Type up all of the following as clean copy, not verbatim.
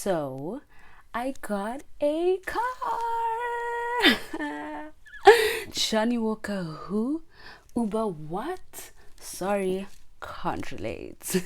So I got a car. Johnny Walker who? Uber what? Sorry, can't relate.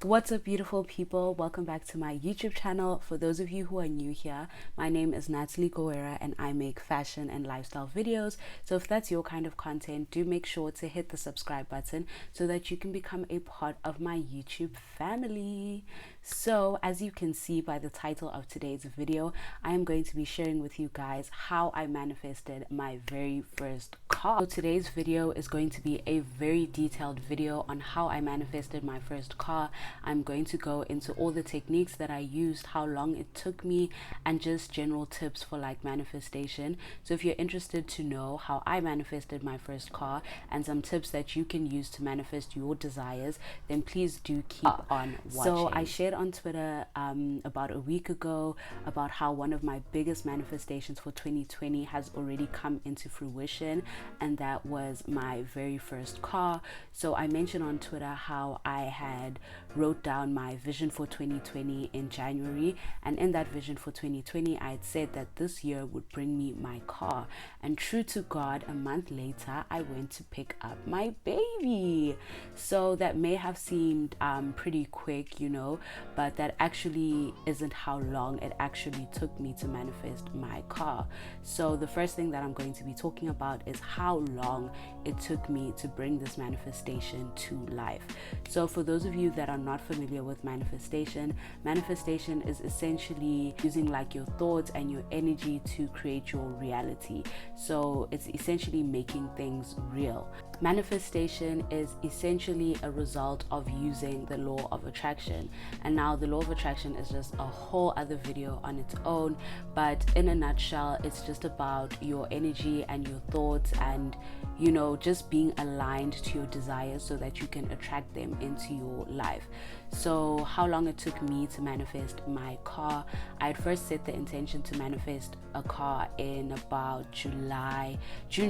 What's up, beautiful people? Welcome back to my YouTube channel. For those of you who are new here, my name is Natalie Wera and I make fashion and lifestyle videos. So if that's your kind of content, do make sure to hit the subscribe button so that you can become a part of my YouTube family. So as you can see by the title of today's video, I am going to be sharing with you guys how I manifested my very first car. So today's video is going to be a very detailed video on how I manifested my first car. I'm going to go into all the techniques that I used, how long it took me, and just general tips for like manifestation. So if you're interested to know how I manifested my first car and some tips that you can use to manifest your desires, then please do keep on watching. So I shared on Twitter about a week ago about how one of my biggest manifestations for 2020 has already come into fruition, and that was my very first car. So I mentioned on Twitter how I had wrote down my vision for 2020 in January, and in that vision for 2020 I had said that this year would bring me my car, and true to God, a month later I went to pick up my baby. So that may have seemed pretty quick, you know, but that actually isn't how long it actually took me to manifest my car. So the first thing that I'm going to be talking about is how long it took me to bring this manifestation to life. So for those of you that are not familiar with manifestation is essentially using like your thoughts and your energy to create your reality. So it's essentially making things real. Manifestation is essentially a result of using the law of attraction, and now the law of attraction is just a whole other video on its own, but in a nutshell it's just about your energy and your thoughts and, you know, just being aligned to your desires so that you can attract them into your life. So how long it took me to manifest my car: I had first set the intention to manifest a car in about June,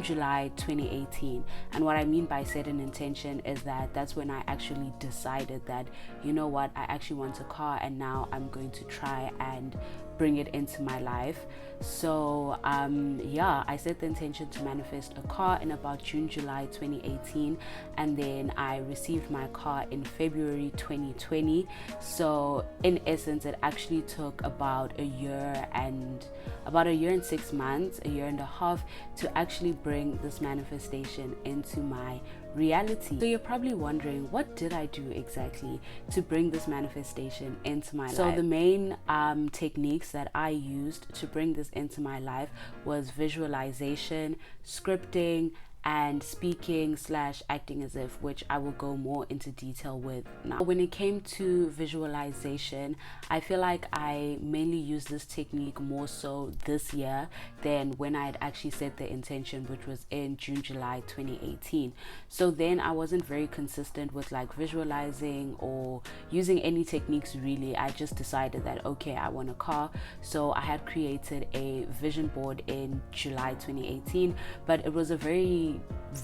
July 2018. And what I mean by set an intention is that that's when I actually decided that, you know what, I actually want a car and now I'm going to try and bring it into my life. So yeah, I set the intention to manifest a car in about July 2018, and then I received my car in February 2020. So in essence it actually took about a year and 6 months, a year and a half, to actually bring this manifestation into my reality. So you're probably wondering, what did I do exactly to bring this manifestation into my life? So the main techniques that I used to bring this into my life was visualization, scripting, and speaking / acting as if, which I will go more into detail with now. When it came to visualization, I feel like I mainly used this technique more so this year than when I had actually set the intention, which was in July 2018. So then I wasn't very consistent with like visualizing or using any techniques really. I just decided that, okay, I want a car. So I had created a vision board in July 2018, but it was a very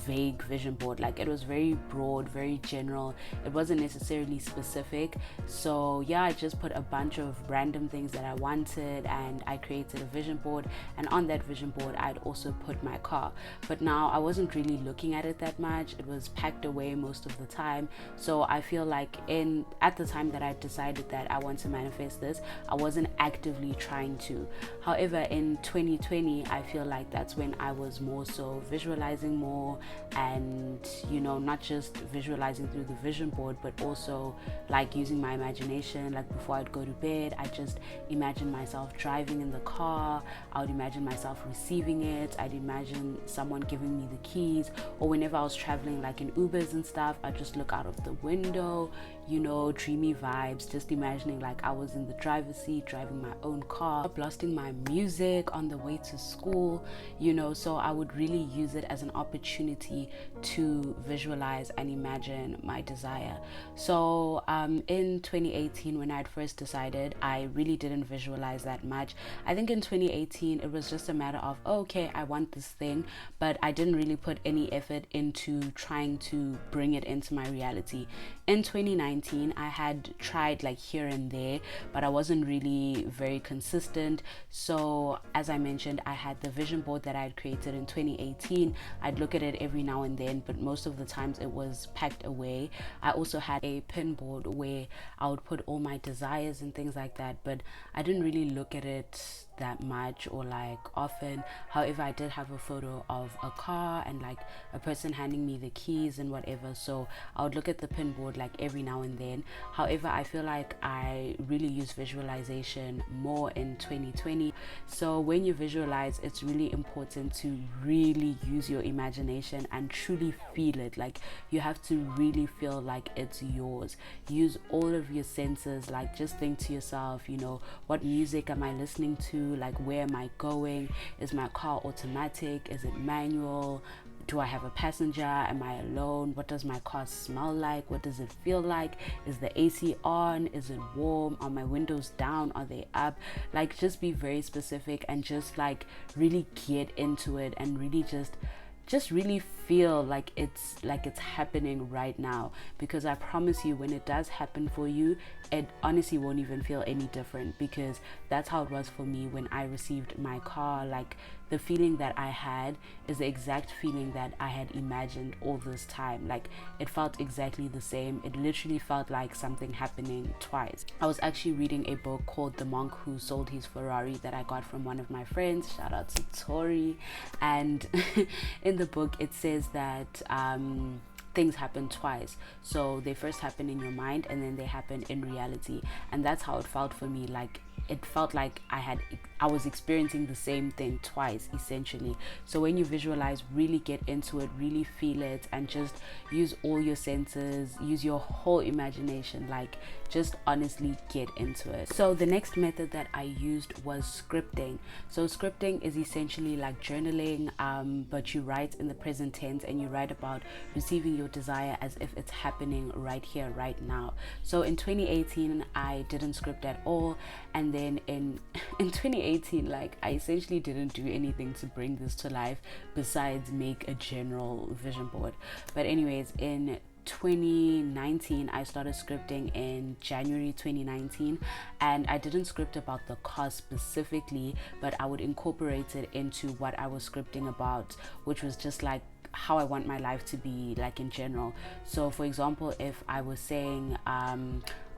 vague vision board. Like, it was very broad, very general. It wasn't necessarily specific. So yeah, I just put a bunch of random things that I wanted and I created a vision board, and on that vision board I'd also put my car. But now I wasn't really looking at it that much. It was packed away most of the time. So I feel like at the time that I decided that I want to manifest this, I wasn't actively trying to. However, in 2020 I feel like that's when I was more so visualizing more, and, you know, not just visualizing through the vision board, but also like using my imagination. Like before I'd go to bed, I just imagine myself driving in the car. I would imagine myself receiving it. I'd imagine someone giving me the keys, or whenever I was traveling like in Ubers and stuff, I'd just look out of the window, you know, dreamy vibes, just imagining like I was in the driver's seat driving my own car, blasting my music on the way to school, you know. So I would really use it as an opportunity to visualize and imagine my desire. So in 2018, when I had first decided, I really didn't visualize that much. I think in 2018 it was just a matter of, oh, okay, I want this thing, but I didn't really put any effort into trying to bring it into my reality. In 2019, I had tried like here and there, but I wasn't really very consistent. So as I mentioned, I had the vision board that I had created in 2018. I'd look at it every now and then, but most of the times it was packed away. I also had a pin board where I would put all my desires and things like that, but I didn't really look at it that much or like often. However, I did have a photo of a car and like a person handing me the keys and whatever, so I would look at the pin board like every now and then. However, I feel like I really use visualization more in 2020. So when you visualize, it's really important to really use your imagination and truly feel it. Like you have to really feel like it's yours. Use all of your senses. Like just think to yourself, you know, what music am I listening to? Like where am I going? Is my car automatic? Is it manual? Do I have a passenger? Am I alone? What does my car smell like? What does it feel like? Is the AC on? Is it warm? Are my windows down? Are they up? Like just be very specific and just like really get into it and really just really feel like it's happening right now, because I promise you, when it does happen for you, it honestly won't even feel any different, because that's how it was for me when I received my car. Like the feeling that I had is the exact feeling that I had imagined all this time. Like it felt exactly the same. It literally felt like something happening twice. I was actually reading a book called The Monk Who Sold His Ferrari that I got from one of my friends. Shout out to Tori. And in the book it says that things happen twice. So they first happen in your mind and then they happen in reality. And that's how it felt for me. Like it felt like I was experiencing the same thing twice, essentially. So when you visualize, really get into it, really feel it, and just use all your senses, use your whole imagination, like just honestly get into it. So the next method that I used was scripting. So scripting is essentially like journaling, but you write in the present tense and you write about receiving your desire as if it's happening right here, right now. So in 2018, I didn't script at all. And then in 2018, like I essentially didn't do anything to bring this to life besides make a general vision board. But anyways, in 2019 I started scripting in January 2019, and I didn't script about the cause specifically, but I would incorporate it into what I was scripting about, which was just like how I want my life to be, like in general. So for example, if I was saying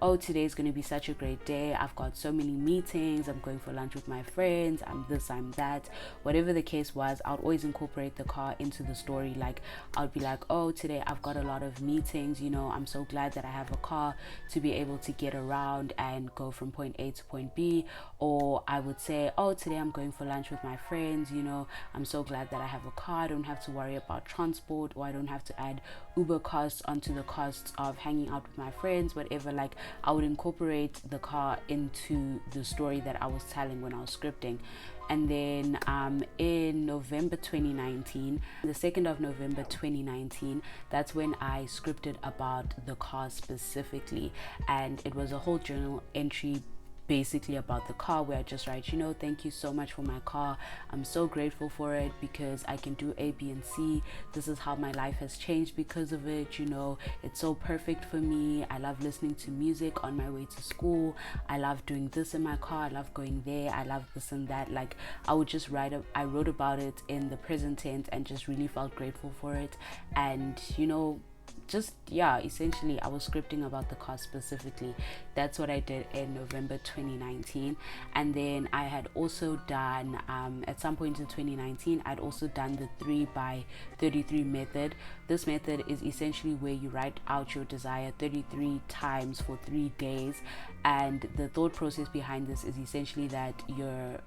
oh, today's going to be such a great day, I've got so many meetings, I'm going for lunch with my friends, I'm this, I'm that, whatever the case was, I would always incorporate the car into the story. Like I would be like, oh, today I've got a lot of meetings, you know, I'm so glad that I have a car to be able to get around and go from point A to point B. Or I would say, oh, today I'm going for lunch with my friends, you know, I'm so glad that I have a car, I don't have to worry about transport, or I don't have to add Uber costs onto the costs of hanging out with my friends, whatever. Like I would incorporate the car into the story that I was telling when I was scripting. And then in November 2019, the 2nd of November 2019, that's when I scripted about the car specifically, and it was a whole journal entry basically about the car, where I just write, you know, thank you so much for my car, I'm so grateful for it because I can do A, B, and C. This is how my life has changed because of it, you know, it's so perfect for me. I love listening to music on my way to school, I love doing this in my car, I love going there, I love this and that. Like I would just I wrote about it in the present tense and just really felt grateful for it. And you know, just essentially I was scripting about the car specifically. That's what I did in November 2019. And then I had also done at some point in 2019, I'd also done the 3x33 method. This method is essentially where you write out your desire 33 times for 3 days, and the thought process behind this is essentially that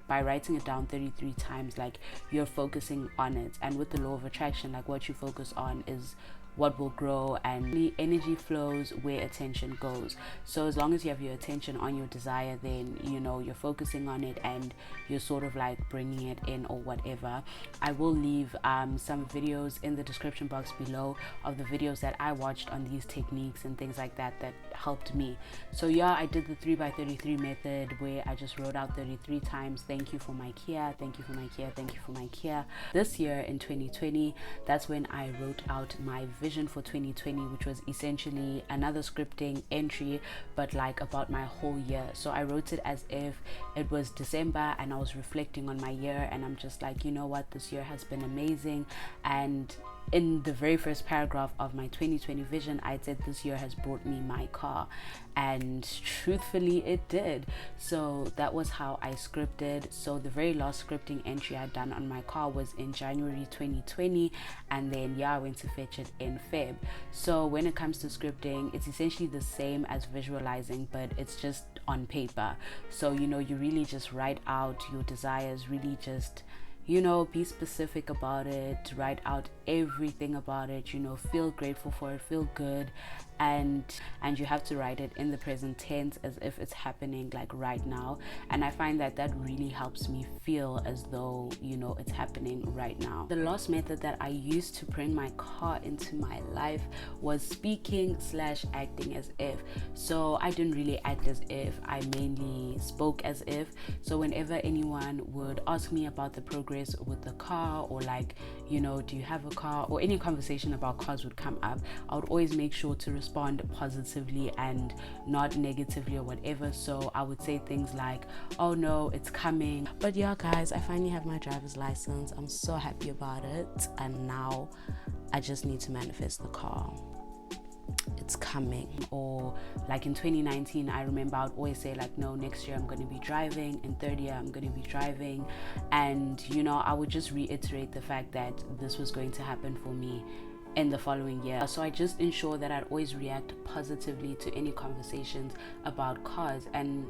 by writing it down 33 times, like you're focusing on it. And with the law of attraction, like what you focus on is what will grow, and the energy flows where attention goes. So as long as you have your attention on your desire, then you know you're focusing on it and you're sort of like bringing it in or whatever. I will leave some videos in the description box below of the videos that I watched on these techniques and things like that that helped me. So yeah, I did the 3x33 method where I just wrote out 33 times, thank you for my Kia, thank you for my Kia, thank you for my Kia. This year in 2020, that's when I wrote out my vision for 2020, which was essentially another scripting entry, but like about my whole year. So I wrote it as if it was December and I was reflecting on my year, and I'm just like, you know what, this year has been amazing. And in the very first paragraph of my 2020 vision, I said this year has brought me my car, and truthfully it did. So that was how I scripted. So the very last scripting entry I'd done on my car was in January 2020, and then yeah, I went to fetch it in Feb. So when it comes to scripting, it's essentially the same as visualizing, but it's just on paper. So you know, you really just write out your desires, really just, you know, be specific about it, write out everything about it, you know, feel grateful for it, feel good, and you have to write it in the present tense as if it's happening like right now. And I find that that really helps me feel as though, you know, it's happening right now. The last method that I used to bring my car into my life was speaking / acting as if. So I didn't really act as if, I mainly spoke as if. So whenever anyone would ask me about the progress with the car, or like, you know, do you have a car, or any conversation about cars would come up, I would always make sure to respond positively and not negatively or whatever. So I would say things like, oh no, it's coming. But yeah guys, I finally have my driver's license. I'm so happy about it, and now I just need to manifest the car. It's coming. Or like in 2019, I remember I would always say like, no, next year I'm going to be driving, in third year I'm going to be driving. And you know, I would just reiterate the fact that this was going to happen for me in the following year. So I just ensure that I'd always react positively to any conversations about cars. And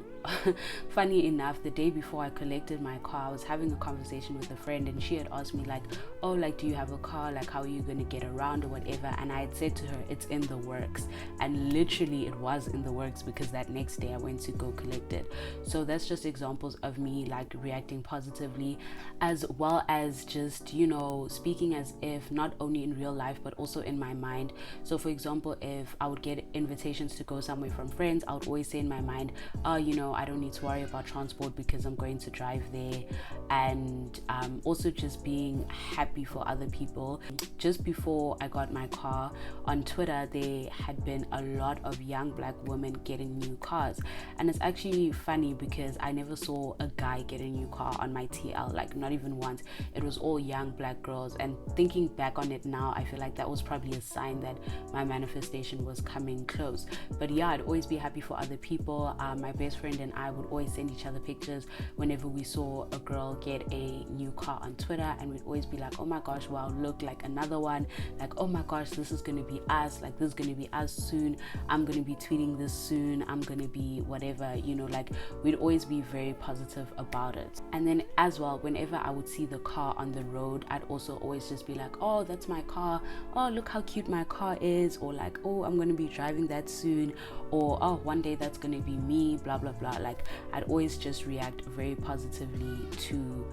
funny enough, the day before I collected my car, I was having a conversation with a friend, and she had asked me like, oh, like, do you have a car, like how are you going to get around or whatever. And I had said to her, it's in the works. And literally it was in the works, because that next day I went to go collect it. So that's just examples of me like reacting positively, as well as just, you know, speaking as if, not only in real life but also in my mind. So for example, if I would get invitations to go somewhere from friends, I would always say in my mind, oh, you know, I don't need to worry about transport because I'm going to drive there. And also just being happy for other people. Just before I got my car, on Twitter there had been a lot of young black women getting new cars, and it's actually funny because I never saw a guy get a new car on my TL, like not even once. It was all young black girls. And thinking back on it now, I feel like that was probably a sign that my manifestation was coming close. But yeah, I'd always be happy for other people. My best friend and I would always send each other pictures whenever we saw a girl get a new car on Twitter, and we'd always be like, oh my gosh, wow, look, like another one, like, oh my gosh, this is gonna be us, like this is gonna be us soon, I'm gonna be tweeting this soon, I'm gonna be whatever, you know, like we'd always be very positive about it. And then as well, whenever I would see the car on the road, I'd also always just be like, oh, that's my car, oh, look how cute my car is, or like, oh, I'm gonna be driving that soon, or oh, one day that's gonna be me, blah blah blah. Like I'd always just react very positively to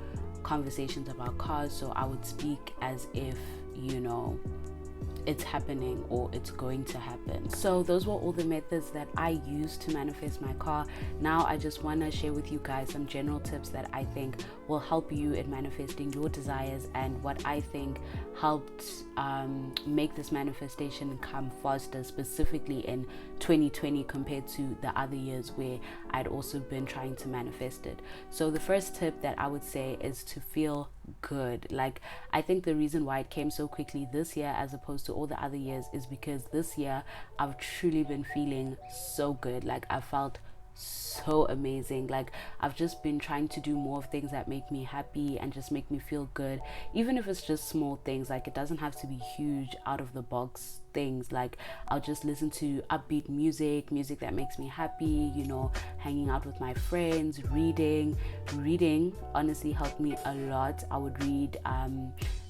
conversations about cars. So I would speak as if, you know, it's happening or it's going to happen. So those were all the methods that I used to manifest my car. Now I just want to share with you guys some general tips that I think will help you in manifesting your desires, and what I think helped make this manifestation come faster, specifically in 2020 compared to the other years where I'd also been trying to manifest it. So the first tip that I would say is to feel good. Like I think the reason why it came so quickly this year as opposed to all the other years is because this year I've truly been feeling so good. Like I felt so amazing. Like I've just been trying to do more of things that make me happy and just make me feel good, even if it's just small things. Like it doesn't have to be huge out of the box things. Like I'll just listen to upbeat music that makes me happy, you know, hanging out with my friends, reading honestly helped me a lot. I would read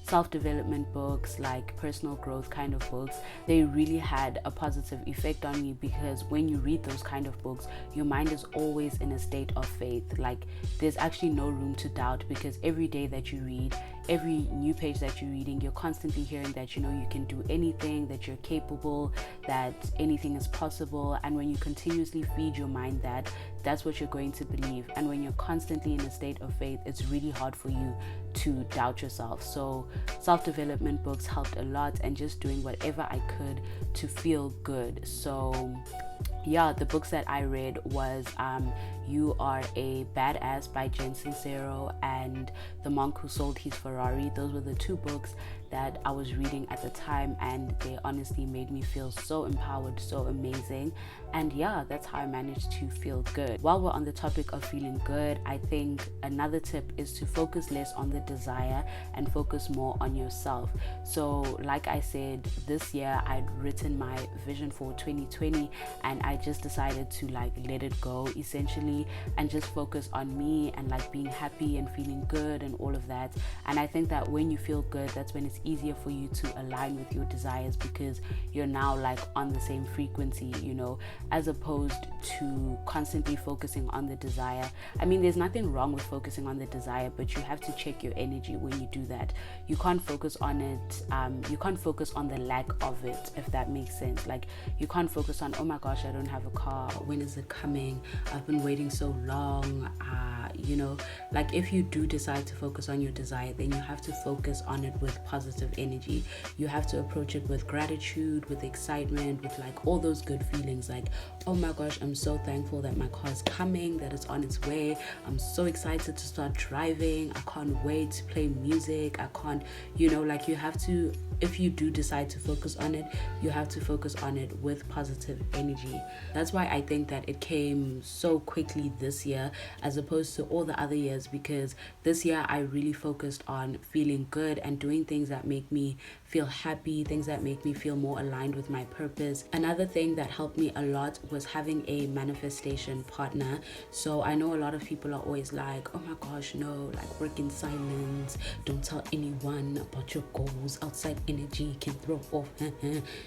self-development books, like personal growth kind of books, they really had a positive effect on me, because when you read those kind of books, your mind is always in a state of faith. Like, there's actually no room to doubt, because every day that you read, every new page that you're reading, you're constantly hearing that, you know, you can do anything, that you're capable, that anything is possible. And when you continuously feed your mind that, that's what you're going to believe. And when you're constantly in a state of faith, it's really hard for you to doubt yourself. So self-development books helped a lot, and just doing whatever I could to feel good. So yeah, the books that I read was You Are a Badass by Jen Sincero and The Monk Who Sold His Ferrari. Those were the two books that I was reading at the time, and they honestly made me feel so empowered, so amazing. And yeah, that's how I managed to feel good. While we're on the topic of feeling good, I think another tip is to focus less on the desire and focus more on yourself. So like I said, this year I'd written my vision for 2020, and I just decided to like let it go essentially, and just focus on me and like being happy and feeling good and all of that. And I think that when you feel good, that's when it's easier for you to align with your desires, because you're now like on the same frequency, you know, as opposed to constantly focusing on the desire. I mean, there's nothing wrong with focusing on the desire, but you have to check your energy when you do that. You can't focus on it, you can't focus on the lack of it, if that makes sense. Like, you can't focus on, oh my gosh, I don't have a car, when is it coming, I've been waiting so long. You know, like, if you do decide to focus on your desire, then you have to focus on it with positive energy. You have to approach it with gratitude, with excitement, with like all those good feelings, like, oh my gosh, I'm so thankful that my car is coming, that it's on its way, I'm so excited to start driving, I can't wait to play music, I can't, you know, like, you have to, if you do decide to focus on it, you have to focus on it with positive energy. That's why I think that it came so quickly this year as opposed to all the other years, because this year I really focused on feeling good and doing things that make me feel happy, things that make me feel more aligned with my purpose. Another thing that helped me a lot was having a manifestation partner. So I know a lot of people are always like, oh my gosh, no, like, work in silence, don't tell anyone about your goals, outside energy can throw off.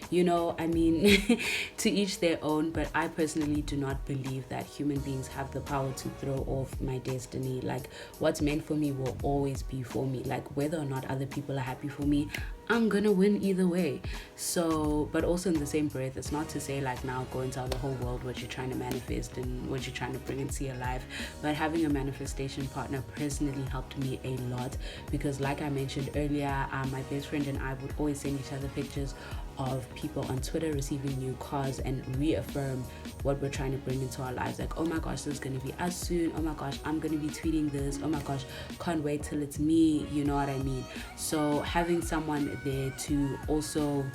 You know, I mean, to each their own, but I personally do not believe that human beings have the power to throw off my destiny. Like, what's meant for me will always be for me. Like, whether or not other people are happy for me, I'm gonna win either way. So, but also in the same breath, it's not to say like now go and tell the whole world what you're trying to manifest and what you're trying to bring into your life. But having a manifestation partner personally helped me a lot, because like I mentioned earlier, my best friend and I would always send each other pictures of people on Twitter receiving new cars and reaffirm what we're trying to bring into our lives. Like, oh my gosh, this is going to be us soon. Oh my gosh, I'm going to be tweeting this. Oh my gosh, can't wait till it's me. You know what I mean? So having someone there to also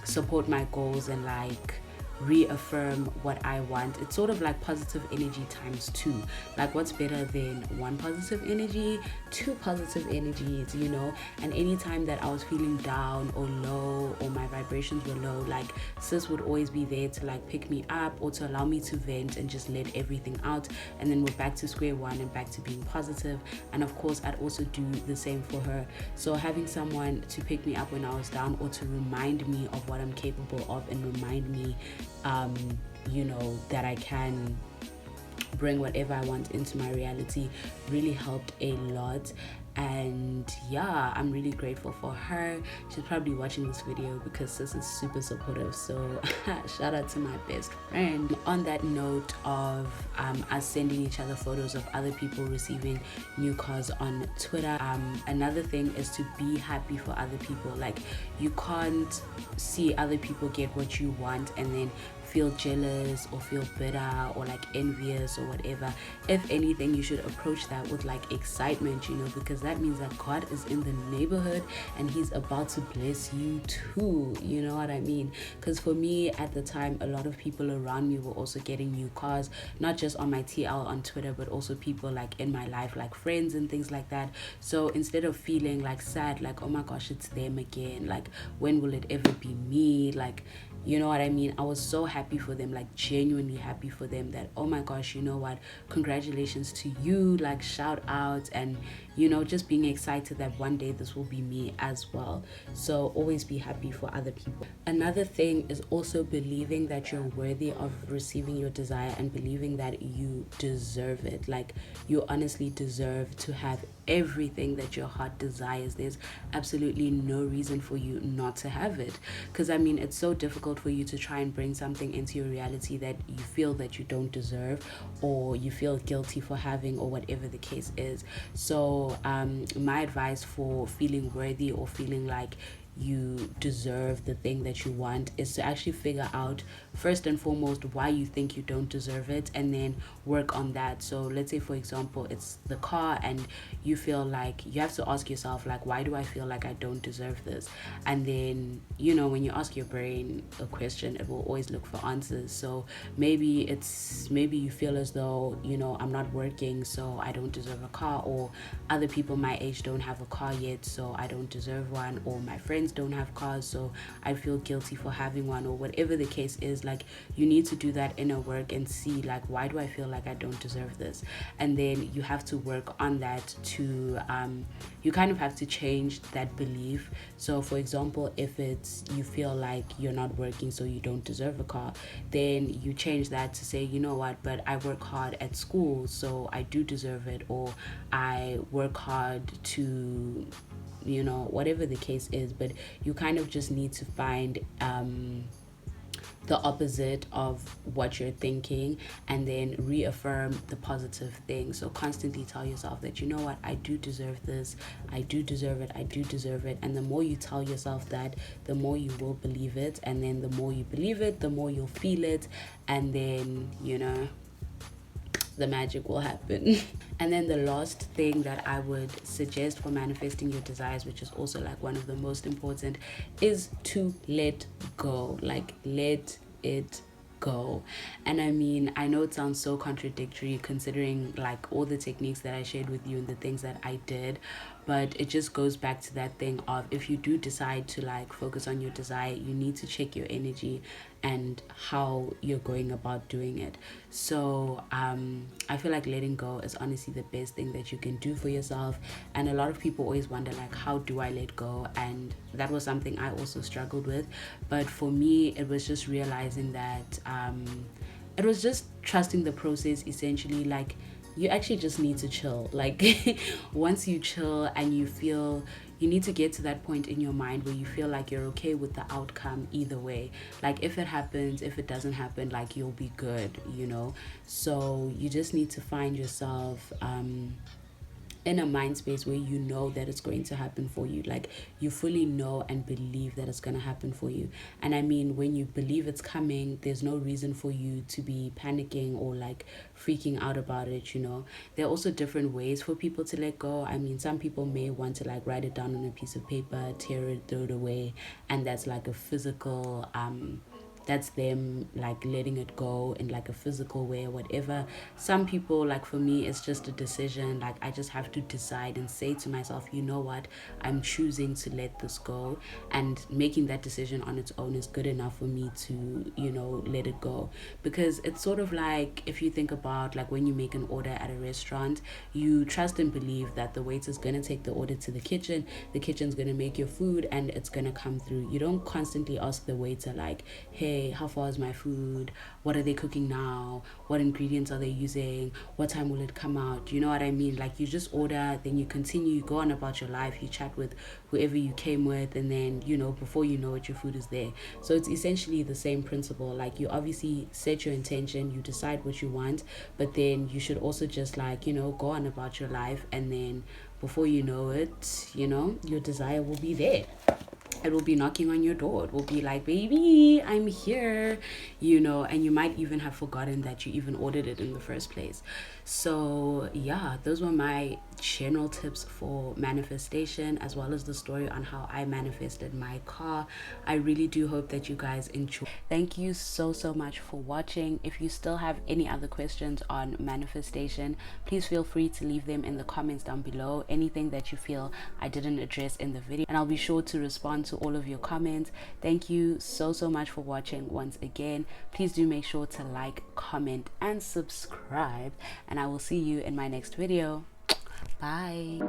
support my goals and like reaffirm what I want, it's sort of like positive energy times two. Like, what's better than one positive energy? Two positive energies, you know? And anytime that I was feeling down or low, or my vibrations were low, like, sis would always be there to like pick me up or to allow me to vent and just let everything out, and then we're back to square one and back to being positive. And of course I'd also do the same for her. So having someone to pick me up when I was down, or to remind me of what I'm capable of, and remind me you know, that I can bring whatever I want into my reality, really helped a lot. And yeah, I'm really grateful for her. She's probably watching this video because sis is super supportive, so shout out to my best friend. On that note of us sending each other photos of other people receiving new cars on Twitter, another thing is to be happy for other people. Like, you can't see other people get what you want and then feel jealous or feel bitter or like envious or whatever. If anything, you should approach that with like excitement, you know, because that means that God is in the neighborhood and he's about to bless you too, you know what I mean? Because for me at the time, a lot of people around me were also getting new cars, not just on my TL on Twitter, but also people like in my life, like friends and things like that. So instead of feeling like sad, like, oh my gosh, it's them again, like when will it ever be me, like You know what I mean? I was so happy for them, like genuinely happy for them, that oh my gosh, you know what, congratulations to you, like shout out, and you know, just being excited that one day this will be me as well. So always be happy for other people. Another thing is also believing that you're worthy of receiving your desire, and believing that you deserve it. Like, you honestly deserve to have everything that your heart desires. There's absolutely no reason for you not to have it, because I mean, it's so difficult for you to try and bring something into your reality that you feel that you don't deserve, or you feel guilty for having, or whatever the case is. So my advice for feeling worthy, or feeling like you deserve the thing that you want, is to actually figure out first and foremost why you think you don't deserve it, and then work on that. So let's say, for example, it's the car, and you feel like you have to ask yourself, like, why do I feel like I don't deserve this? And then, you know, when you ask your brain a question, it will always look for answers. So maybe you feel as though, you know, I'm not working, so I don't deserve a car, or other people my age don't have a car yet, so I don't deserve one, or my friends don't have cars, so I feel guilty for having one, or whatever the case is. Like, you need to do that inner work and see, like, why do I feel like I don't deserve this? And then you have to work on that to you kind of have to change that belief. So for example, if it's, you feel like you're not working, so you don't deserve a car, then you change that to say, you know what, but I work hard at school, so I do deserve it. Or I work hard to, you know, whatever the case is. But you kind of just need to find the opposite of what you're thinking, and then reaffirm the positive thing. So constantly tell yourself that, you know what, I do deserve this, I do deserve it, I do deserve it. And the more you tell yourself that, the more you will believe it. And then the more you believe it, the more you'll feel it. And then, you know, the magic will happen. And then the last thing that I would suggest for manifesting your desires, which is also like one of the most important, is to let go. Like, let it go. And I mean, I know it sounds so contradictory considering like all the techniques that I shared with you and the things that I did, but it just goes back to that thing of, if you do decide to like focus on your desire, you need to check your energy and how you're going about doing it. So I feel like letting go is honestly the best thing that you can do for yourself. And a lot of people always wonder, like, how do I let go? And that was something I also struggled with. But for me, it was just realizing that it was just trusting the process, essentially. Like, you actually just need to chill. Like, once you chill and you feel, you need to get to that point in your mind where you feel like you're okay with the outcome either way. Like, if it happens, if it doesn't happen, like, you'll be good, you know? So you just need to find yourself in a mind space where you know that it's going to happen for you. Like, you fully know and believe that it's going to happen for you. And I mean, when you believe it's coming, there's no reason for you to be panicking or like freaking out about it, you know. There are also different ways for people to let go. I mean, some people may want to like write it down on a piece of paper, tear it, throw it away, and that's like a physical that's them like letting it go in like a physical way or whatever. Some people, like for me, it's just a decision. Like, I just have to decide and say to myself, you know what, I'm choosing to let this go. And making that decision on its own is good enough for me to, you know, let it go. Because it's sort of like, if you think about like when you make an order at a restaurant, you trust and believe that the waiter's gonna take the order to the kitchen's gonna make your food, and it's gonna come through. You don't constantly ask the waiter like, hey, how far is my food? What are they cooking now? What ingredients are they using? What time will it come out? You know what I mean? Like, you just order, then you continue, you go on about your life, you chat with whoever you came with, and then, you know, before you know it, your food is there. So it's essentially the same principle. Like, you obviously set your intention, you decide what you want, but then you should also just like, you know, go on about your life, and then before you know it, you know, your desire will be there. It will be knocking on your door. It will be like, baby, I'm here, you know, and you might even have forgotten that you even ordered it in the first place. So yeah, those were my general tips for manifestation, as well as the story on how I manifested my car. I really do hope that you guys enjoy. Thank you so much for watching. If you still have any other questions on manifestation, please feel free to leave them in the comments down below. Anything that you feel I didn't address in the video, and I'll be sure to respond to to all of your comments. Thank you so much for watching once again. Please do make sure to like, comment, and subscribe, and I will see you in my next video. Bye.